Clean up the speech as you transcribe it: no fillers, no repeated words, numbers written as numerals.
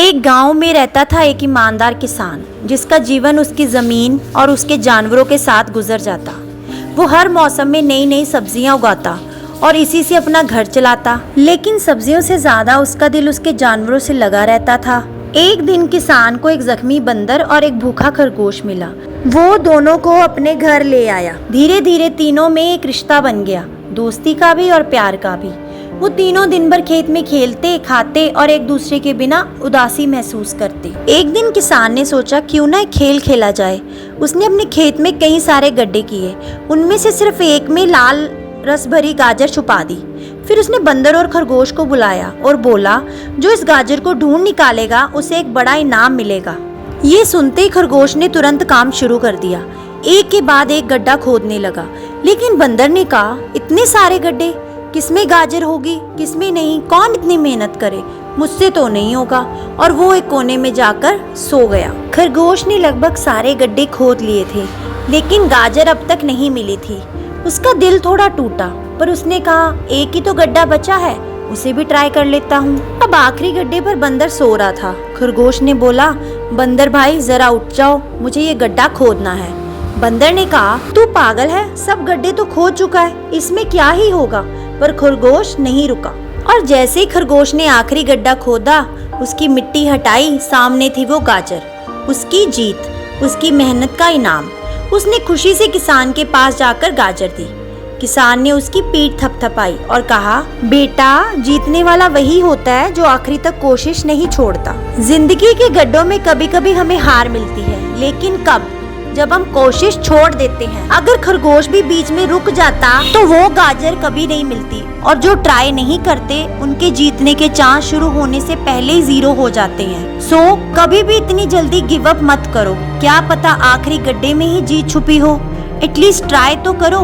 एक गांव में रहता था एक ईमानदार किसान, जिसका जीवन उसकी जमीन और उसके जानवरों के साथ गुजर जाता। वो हर मौसम में नई नई सब्जियां उगाता और इसी से अपना घर चलाता। लेकिन सब्जियों से ज्यादा उसका दिल उसके जानवरों से लगा रहता था। एक दिन किसान को एक जख्मी बंदर और एक भूखा खरगोश मिला। वो दोनों को अपने घर ले आया। धीरे धीरे तीनों में एक रिश्ता बन गया, दोस्ती का भी और प्यार का भी। वो तीनों दिन भर खेत में खेलते, खाते और एक दूसरे के बिना उदासी महसूस करते। एक दिन किसान ने सोचा क्यों ना एक खेल खेला जाए। उसने अपने खेत में कई सारे गड्ढे किए। उनमें से सिर्फ एक में लाल रस भरी गाजर छुपा दी। फिर उसने बंदर और खरगोश को बुलाया और बोला, जो इस गाजर को ढूंढ निकालेगा उसे एक बड़ा इनाम मिलेगा। ये सुनते ही खरगोश ने तुरंत काम शुरू कर दिया। एक के बाद एक गड्ढा खोदने लगा। लेकिन बंदर ने कहा, इतने सारे गड्ढे, किसमें गाजर होगी किसमें नहीं, कौन इतनी मेहनत करे, मुझसे तो नहीं होगा। और वो एक कोने में जाकर सो गया। खरगोश ने लगभग सारे गड्ढे खोद लिए थे, लेकिन गाजर अब तक नहीं मिली थी। उसका दिल थोड़ा टूटा, पर उसने कहा, एक ही तो गड्ढा बचा है, उसे भी ट्राई कर लेता हूँ। अब आखिरी गड्ढे पर बंदर सो रहा था। खरगोश ने बोला, बंदर भाई जरा उठ जाओ, मुझे ये गड्ढा खोदना है। बंदर ने कहा, तू पागल है, सब गड्ढे तो खोद चुका है, इसमें क्या ही होगा। पर खरगोश नहीं रुका और जैसे ही खरगोश ने आखिरी गड्ढा खोदा, उसकी मिट्टी हटाई, सामने थी वो गाजर। उसकी जीत, उसकी मेहनत का इनाम। उसने खुशी से किसान के पास जाकर गाजर दी। किसान ने उसकी पीठ थपथपाई और कहा, बेटा, जीतने वाला वही होता है जो आखिरी तक कोशिश नहीं छोड़ता। जिंदगी के गड्ढों में कभी कभी हमें हार मिलती है, लेकिन कब? जब हम कोशिश छोड़ देते हैं। अगर खरगोश भी बीच में रुक जाता तो वो गाजर कभी नहीं मिलती, और जो ट्राई नहीं करते उनके जीतने के चांस शुरू होने से पहले ही जीरो हो जाते हैं। सो कभी भी इतनी जल्दी गिव अप मत करो। क्या पता आखिरी गड्ढे में ही जीत छुपी हो। एटलीस्ट ट्राई तो करो।